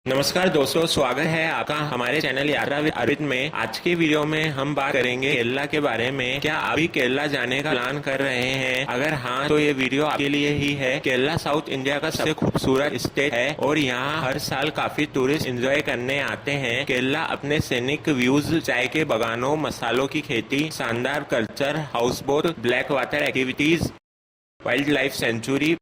नमस्कार दोस्तों, स्वागत है आपका हमारे चैनल यात्रा विद अरविंद में। आज के वीडियो में हम बात करेंगे केरला के बारे में। क्या अभी केरला जाने का प्लान कर रहे हैं? अगर हाँ तो ये वीडियो आपके लिए ही है। केरला साउथ इंडिया का सबसे खूबसूरत स्टेट है और यहाँ हर साल काफी टूरिस्ट एंजॉय करने आते हैं। केरला अपने सीनिक व्यूज, चाय के बगानों, मसालों की खेती, शानदार culture, house boat, black water activities, wild life sanctuary,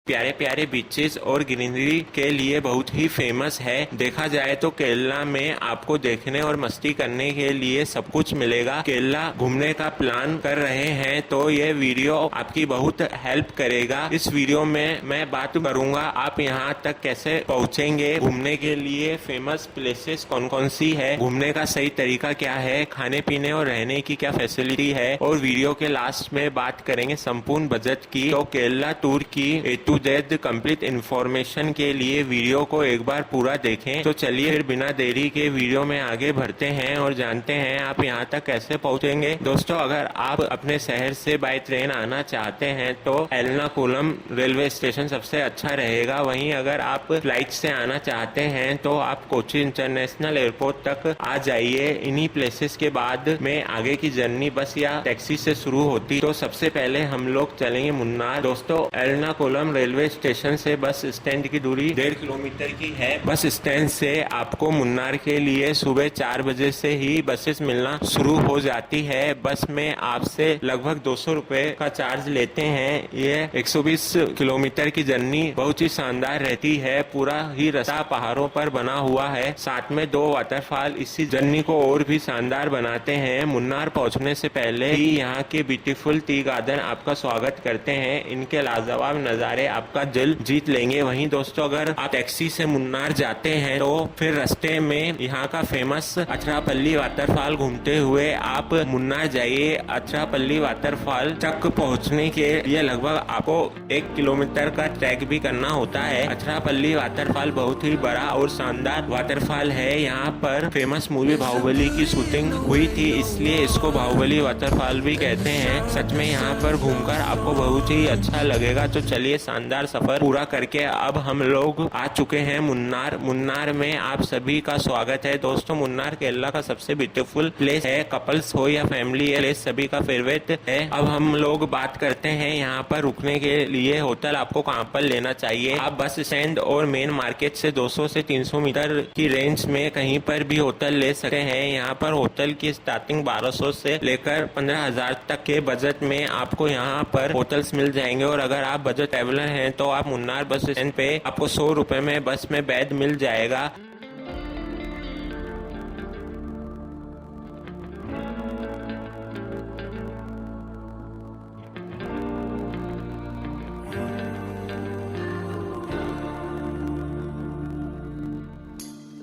प्यारे प्यारे बीचेस और ग्रीनरी के लिए बहुत ही फेमस है। देखा जाए तो केरला में आपको देखने और मस्ती करने के लिए सब कुछ मिलेगा। केरला घूमने का प्लान कर रहे हैं तो ये वीडियो आपकी बहुत हेल्प करेगा। इस वीडियो में मैं बात करूंगा आप यहाँ तक कैसे पहुँचेंगे, घूमने के लिए फेमस प्लेसेस कौन कौन सी है, घूमने का सही तरीका क्या है, खाने पीने और रहने की क्या फैसिलिटी है, और वीडियो के लास्ट में बात करेंगे संपूर्ण बजट की। तो केरला टूर की टू जेड कंप्लीट इंफॉर्मेशन के लिए वीडियो को एक बार पूरा देखें। तो चलिए फिर बिना देरी के वीडियो में आगे बढ़ते हैं और जानते हैं आप यहाँ तक कैसे पहुँचेंगे। दोस्तों, अगर आप अपने शहर से बाय ट्रेन आना चाहते हैं तो एर्नाकुलम रेलवे स्टेशन सबसे अच्छा रहेगा। वहीं अगर आप फ्लाइट से आना चाहते हैं तो आप कोची इंटरनेशनल एयरपोर्ट तक आ जाइए। इन्हीं प्लेसेस के बाद में आगे की जर्नी बस या टैक्सी से शुरू होती। तो सबसे पहले हम लोग चलेंगे मुन्नार। दोस्तों, एर्नाकुलम रेलवे स्टेशन से बस स्टैंड की दूरी 1.5 किलोमीटर की है। बस स्टैंड से आपको मुन्नार के लिए सुबह 4 बजे से ही बसेस मिलना शुरू हो जाती है। बस में आपसे लगभग 200 रुपए का चार्ज लेते हैं। ये 120 किलोमीटर की जर्नी बहुत ही शानदार रहती है। पूरा ही रास्ता पहाड़ों पर बना हुआ है, साथ में 2 वाटरफॉल इसी जर्नी को और भी शानदार बनाते हैं। मुन्नार पहुंचने से पहले ही यहाँ के ब्यूटीफुल टी गार्डन आपका स्वागत करते हैं। इनके लाजवाब नजारे आपका दिल जीत लेंगे। वहीं दोस्तों, अगर आप टैक्सी से मुन्नार जाते हैं तो फिर रास्ते में यहाँ का फेमस अथरापल्ली वाटरफॉल घूमते हुए आप मुन्नार जाइए। अथरापल्ली वाटरफॉल तक पहुँचने के लिए लगभग आपको 1 किलोमीटर का ट्रैक भी करना होता है। अथरापल्ली वाटरफॉल बहुत ही बड़ा और शानदार वाटरफॉल है। यहाँ पर फेमस मूवी बाहुबली की शूटिंग हुई थी, इसलिए इसको बाहुबली वाटरफॉल भी कहते हैं। सच में यहाँ पर घूमकर आपको बहुत ही अच्छा लगेगा। तो चलिए शानदार सफर पूरा करके अब हम लोग आ चुके हैं मुन्नार। मुन्नार में आप सभी का स्वागत है। दोस्तों, मुन्नार केरला का सबसे ब्यूटीफुल प्लेस है। कपल्स हो या फैमिली, है प्लेस सभी का फेवरेट है। अब हम लोग बात करते हैं यहाँ पर रुकने के लिए होटल आपको कहाँ पर लेना चाहिए। आप बस स्टैंड और मेन मार्केट से 200 से 300 मीटर की रेंज में कहीं पर भी होटल ले सकते हैं। यहाँ पर होटल की स्टार्टिंग 1200 से लेकर 15,000 तक के बजट में आपको यहाँ पर होटल्स मिल जाएंगे। और अगर आप बजट ट्रैवलर हैं तो आप मुन्नार बस स्टैंड पे आपको 100 रुपए में बस में बेड मिल जाएगा।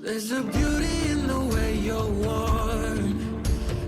There's a beauty in the way you're warm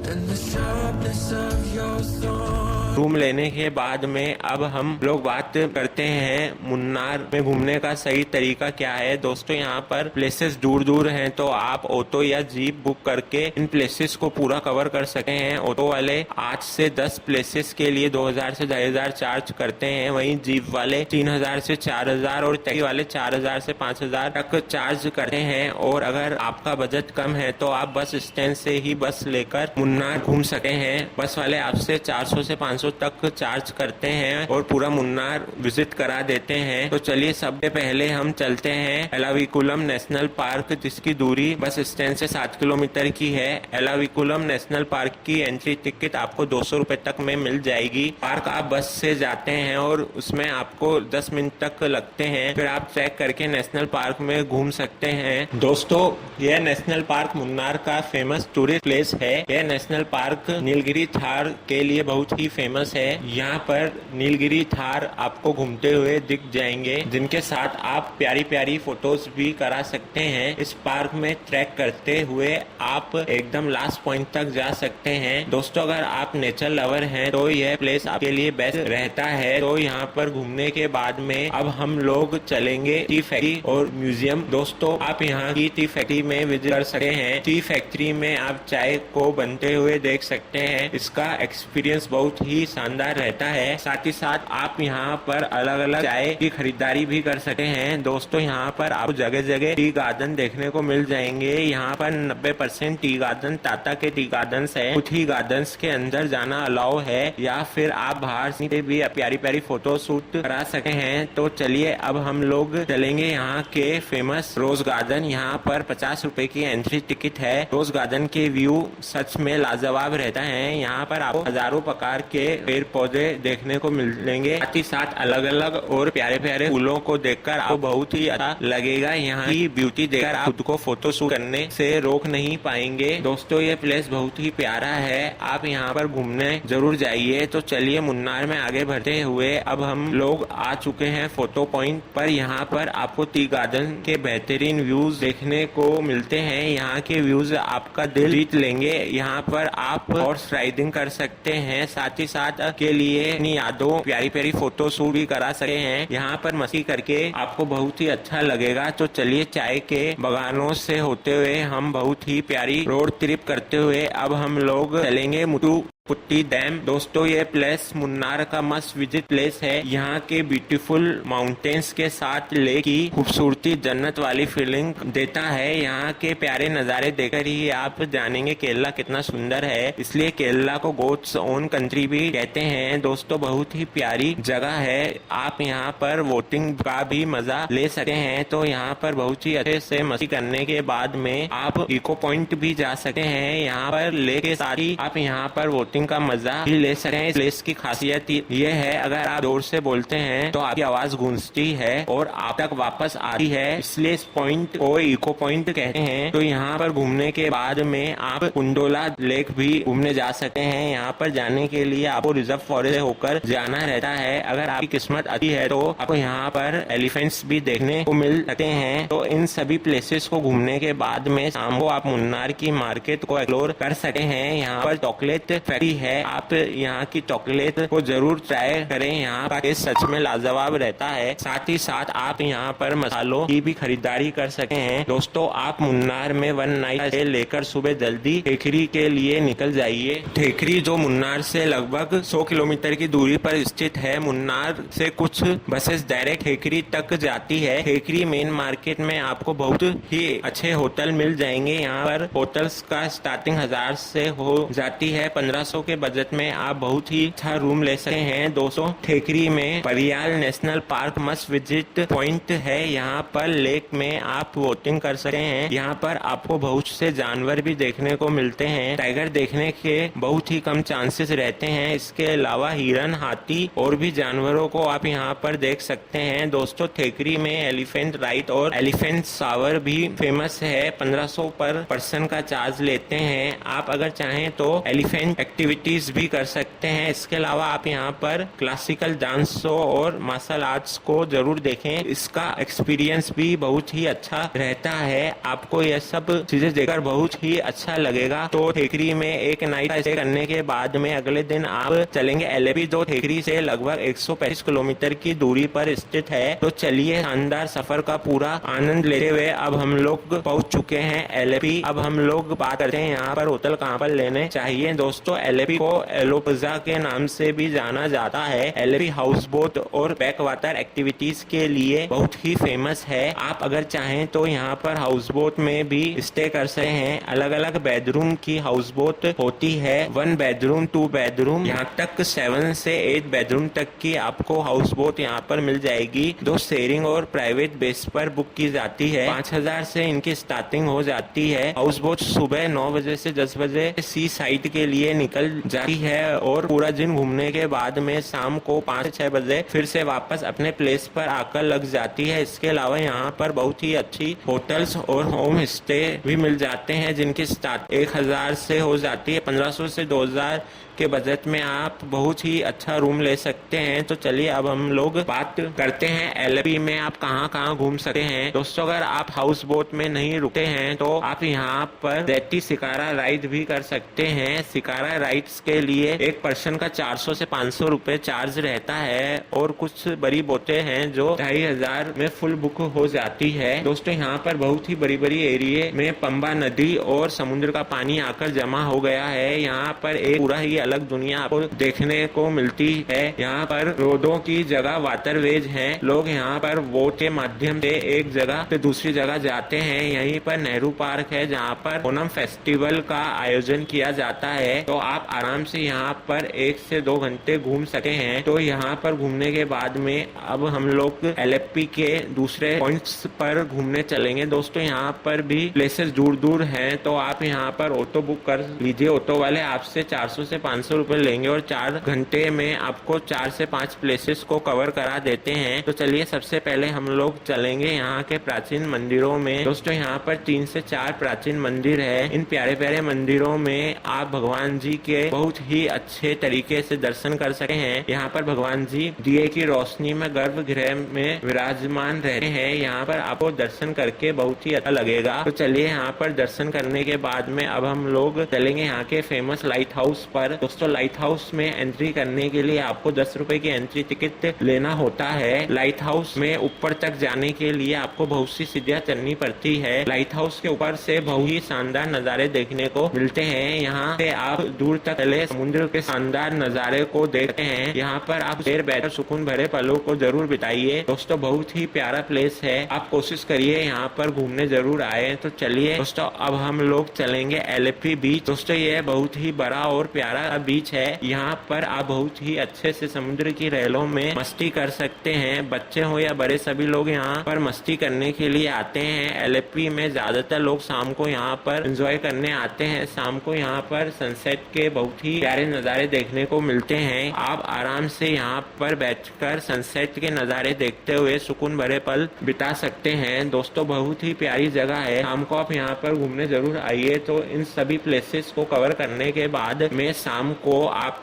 and the sharpness of your thorn. Room लेने के बाद में अब हम लोग बात करते हैं मुन्नार में घूमने का सही तरीका क्या है। दोस्तों, यहाँ पर प्लेसेस दूर दूर हैं तो आप ऑटो या जीप बुक करके इन प्लेसेस को पूरा कवर कर सकते हैं। ऑटो वाले 8 से 10 प्लेसेस के लिए 2000 से 2500 चार्ज करते हैं। वहीं जीप वाले 3000 से 4000 और टैक्सी वाले 4000 से 5000 तक चार्ज करते हैं। और अगर आपका बजट कम है तो आप बस स्टैंड से ही बस लेकर मुन्नार घूम सकते हैं। बस वाले आपसे 400 से 500 तक चार्ज करते हैं और पूरा मुन्नार विजिट करा देते हैं। तो चलिए सबसे पहले हम चलते हैं एलाविकुलम नेशनल पार्क, जिसकी दूरी बस स्टैंड से 7 किलोमीटर की है। एलाविकुलम नेशनल पार्क की एंट्री टिकट आपको 200 रुपए तक में मिल जाएगी। पार्क आप बस से जाते हैं और उसमें आपको 10 मिनट तक लगते हैं। फिर आप ट्रैक करके नेशनल पार्क में घूम सकते हैं। दोस्तों, यह नेशनल पार्क मुन्नार का फेमस टूरिस्ट प्लेस है। यह नेशनल पार्क नीलगिरी थार के लिए बहुत ही फेमस है। यहाँ पर नीलगिरी थार आपको घूमते हुए दिख जाएंगे, जिनके साथ आप प्यारी प्यारी फोटोज भी करा सकते हैं। इस पार्क में ट्रैक करते हुए आप एकदम लास्ट पॉइंट तक जा सकते हैं। दोस्तों, अगर आप नेचर लवर हैं तो यह प्लेस आपके लिए बेस्ट रहता है। तो यहाँ पर घूमने के बाद में अब हम लोग चलेंगे टी फैक्ट्री और म्यूजियम। दोस्तों, आप यहाँ की टी फैक्ट्री में विजिट कर सकते हैं। टी फैक्ट्री में आप चाय को बनते हुए देख सकते हैं। इसका एक्सपीरियंस बहुत ही शानदार रहता है। साथ ही साथ आप यहाँ पर अलग अलग चाय की खरीदारी भी कर सकते हैं। दोस्तों यहाँ पर आपको जगह जगह टी गार्डन देखने को मिल जाएंगे। यहाँ पर 90% टी गार्डन टाटा के टी गार्डन है। कुछ ही गार्डन के अंदर जाना अलाउ है या फिर आप बाहर से भी प्यारी प्यारी फोटो शूट करा सकते हैं। तो चलिए अब हम लोग चलेंगे यहाँ के फेमस रोज गार्डन। यहाँ पर 50 रुपए की एंट्री टिकट है। रोज गार्डन के व्यू सच में लाजवाब रहता है। यहाँ पर आपको हजारों प्रकार के पेड़ पौधे देखने को मिलेंगे। साथ ही साथ अलग अलग और प्यारे प्यारे फूलों को देखकर आपको बहुत ही अच्छा लगेगा। यहाँ की ब्यूटी देखकर आप खुद को फोटो शूट करने से रोक नहीं पाएंगे। दोस्तों ये प्लेस बहुत ही प्यारा है, आप यहाँ पर घूमने जरूर जाइए। तो चलिए मुन्नार में आगे बढ़ते हुए अब हम लोग आ चुके हैं फोटो पॉइंट पर। यहाँ पर आपको टी गार्डन के बेहतरीन व्यूज देखने को मिलते हैं। यहाँ के व्यूज आपका दिल जीत लेंगे। यहाँ पर आप हॉर्स राइडिंग कर सकते हैं। साथ ही साथ के लिए अपनी यादों प्यारी प्यारी फोटो शूट भी करा सकते हैं। यहाँ पर मस्ती करके आपको बहुत ही अच्छा लगेगा। तो चलिए चाय के बागानों से होते हुए हम बहुत ही प्यारी रोड ट्रिप करते हुए अब हम लोग चलेंगे मुटू पुट्टी डैम। दोस्तों ये प्लेस मुन्नार का मस्ट विजिट प्लेस है। यहाँ के ब्यूटीफुल माउंटेन्स के साथ लेक की खूबसूरती जन्नत वाली फीलिंग देता है। यहाँ के प्यारे नज़ारे देखकर ही आप जानेंगे केरला कितना सुंदर है। इसलिए केरला को गॉड्स ओन कंट्री भी कहते हैं। दोस्तों बहुत ही प्यारी जगह है। आप यहाँ पर वोटिंग का भी मजा ले सकते हैं। तो यहाँ पर बहुत ही अच्छे से मस्ती करने के बाद में आप इको पॉइंट भी जा सकते हैं। यहाँ पर लेक के साथ ही आप यहाँ पर वोटिंग का मजा भी ले सकते हैं। इस प्लेस की खासियत ये है अगर आप जोर से बोलते हैं तो आपकी आवाज गूंजती है और आप तक वापस आती है। इसलिए इस पॉइंट को इको पॉइंट कहते हैं। तो यहाँ पर घूमने के बाद में आप कुंडोला लेक भी घूमने जा सकते हैं। यहाँ पर जाने के लिए आपको रिजर्व फॉरेस्ट होकर जाना रहता है। अगर आपकी किस्मत अच्छी है तो आपको यहाँ पर एलिफेंट्स भी देखने को मिल सकते हैं। तो इन सभी प्लेसेस को घूमने के बाद में शाम को आप मुन्नार की मार्केट को एक्सप्लोर कर सकते हैं। यहाँ पर चॉकलेट फैक्ट्री है, आप यहाँ की चॉकलेट को जरूर ट्राई करें। यहाँ का टेस्ट सच में लाजवाब रहता है। साथ ही साथ आप यहाँ पर मसालों की भी खरीदारी कर सकते हैं। दोस्तों आप मुन्नार में वन नाइट से लेकर सुबह जल्दी ठेकरी के लिए निकल जाइए। ठेकरी जो मुन्नार से लगभग 100 किलोमीटर की दूरी पर स्थित है। मुन्नार से कुछ बसेस डायरेक्ट ठेकरी तक जाती है। ठेकरी मेन मार्केट में आपको बहुत ही अच्छे होटल मिल जाएंगे। यहाँ पर होटल्स का स्टार्टिंग 1000 से हो जाती है। 1500 के बजट में आप बहुत ही अच्छा रूम ले सकते हैं। दोस्तों ठेकरी में Periyar national park must visit point है। यहाँ पर लेक में आप बोटिंग कर सकते हैं। यहाँ पर आपको बहुत से जानवर भी देखने को मिलते हैं। टाइगर देखने के बहुत ही कम चांसेस रहते हैं। इसके अलावा हिरन, हाथी और भी जानवरों को आप यहाँ पर देख सकते हैं। दोस्तों ठेकरी में एलिफेंट राइड और एलिफेंट शावर भी फेमस है। 1500 पर पर्सन का चार्ज लेते हैं। आप अगर चाहें तो एलिफेंट एक्टिविटीज भी कर सकते हैं। इसके अलावा आप यहाँ पर क्लासिकल डांस शो और मार्शल आर्ट्स को जरूर देखें। इसका एक्सपीरियंस भी बहुत ही अच्छा रहता है। आपको यह सब चीजें देखकर बहुत ही अच्छा लगेगा। तो ठेकरी में एक नाइट स्टे करने के बाद में अगले दिन आप चलेंगे एलेपी, जो ठेकरी से लगभग 135 किलोमीटर की दूरी पर स्थित है। तो चलिए शानदार सफर का पूरा आनंद लेते हुए अब हम लोग पहुंच चुके हैं एलेपी। अब हम लोग बात करते हैं यहाँ पर होटल कहाँ पर लेने चाहिए। दोस्तों एलेपी को एलोपजा के नाम से भी जाना जाता है। एलेपी हाउस बोट और बैक वाटर एक्टिविटीज के लिए बहुत ही फेमस है। आप अगर चाहें तो यहाँ पर हाउस बोट में भी स्टे कर सकते हैं। अलग अलग बेडरूम की हाउस बोट होती है। 1 बेडरूम, 2 बेडरूम, यहाँ तक 7 से 8 बेडरूम तक की आपको हाउस बोट यहाँ पर मिल जाएगी, जो शेयरिंग और प्राइवेट बेस पर बुक की जाती है। 5000 से इनकी स्टार्टिंग हो जाती है। हाउस बोट सुबह 9 बजे से 10 बजे सी साइड के लिए निकल जाती है और पूरा दिन घूमने के बाद में शाम को 5 से 6 बजे फिर से वापस अपने प्लेस पर आकर लग जाती है। इसके अलावा यहाँ पर बहुत ही अच्छी होटल्स और होम स्टे भी मिल जाते हैं, जिनकी स्टार्ट 1000 से हो जाती है। 1500 से 2000 के बजट में आप बहुत ही अच्छा रूम ले सकते हैं। तो चलिए अब हम लोग बात करते हैं एलेपी में आप कहाँ कहाँ घूम सकते हैं। दोस्तों अगर आप हाउस बोट में नहीं रुकते हैं तो आप यहाँ पर रेती शिकारा राइड भी कर सकते हैं। शिकारा राइड्स के लिए एक पर्सन का 400 से 500 रुपए चार्ज रहता है और कुछ बड़ी बोटें हैं जो 2500 में फुल बुक हो जाती है। दोस्तों यहाँ पर बहुत ही बड़ी बड़ी एरिया में पंबा नदी और समुद्र का पानी आकर जमा हो गया है। यहाँ पर एक पूरा ही अलग दुनिया आपको देखने को मिलती है। यहाँ पर रोडों की जगह वाटरवेज हैं। लोग यहाँ पर बोट के माध्यम से एक जगह से दूसरी जगह जाते हैं। यहीं पर नेहरू पार्क है जहाँ पर ओणम फेस्टिवल का आयोजन किया जाता है, तो आप आराम से यहाँ पर 1 से 2 घंटे घूम सके हैं। तो यहाँ पर घूमने के बाद में अब हम लोग LFP के दूसरे पॉइंट्स पर घूमने चलेंगे। दोस्तों यहाँ पर भी प्लेसेस दूर दूर हैं, तो आप यहाँ पर ऑटो बुक कर लीजिए। ऑटो वाले आपसे 400 से 500 रुपए लेंगे और 4 घंटे में आपको 4 से 5 प्लेसेस को कवर करा देते हैं। तो चलिए सबसे पहले हम लोग चलेंगे यहाँ के प्राचीन मंदिरों में। दोस्तों यहाँ पर 3 से 4 प्राचीन मंदिर है। इन प्यारे प्यारे मंदिरों में आप भगवान जी के बहुत ही अच्छे तरीके से दर्शन कर सकते हैं। यहाँ पर भगवान जी दिए की रोशनी में गर्भगृह में विराजमान रहते हैं। यहाँ पर आपको दर्शन करके बहुत ही अच्छा लगेगा। तो चलिए यहाँ पर दर्शन करने के बाद में अब हम लोग चलेंगे यहाँ के फेमस लाइट हाउस पर। दोस्तों लाइट हाउस में एंट्री करने के लिए आपको 10 रुपए की एंट्री टिकट लेना होता है। लाइट हाउस में ऊपर तक जाने के लिए आपको बहुत सी सीढ़ियां चढ़नी पड़ती है। लाइट हाउस के ऊपर से बहुत ही शानदार नजारे देखने को मिलते हैं। यहाँ से आप दूर तक चले समुद्र के शानदार नजारे को देखते हैं। यहाँ पर आप देर बैठकर सुकून भरे पलों को जरूर बिताइए। दोस्तों बहुत ही प्यारा प्लेस है, आप कोशिश करिए यहाँ पर घूमने जरूर आए। तो चलिए दोस्तों अब हम लोग चलेंगे LFP बीच। दोस्तों ये बहुत ही बड़ा और प्यारा बीच है। यहाँ पर आप बहुत ही अच्छे से समुद्र की लहरों में मस्ती कर सकते हैं। बच्चे हो या बड़े सभी लोग यहाँ पर मस्ती करने के लिए आते हैं। LFP में ज्यादातर लोग शाम को यहाँ पर एंजॉय करने आते हैं। शाम को यहाँ पर सनसेट के बहुत ही प्यारे नजारे देखने को मिलते हैं। आप आराम से यहाँ पर बैठकर सनसेट के नजारे देखते हुए सुकून भरे पल बिता सकते हैं। दोस्तों बहुत ही प्यारी जगह है, शाम को आप यहाँ पर घूमने जरूर आइए। तो इन सभी प्लेसेस को कवर करने के बाद में शाम को आप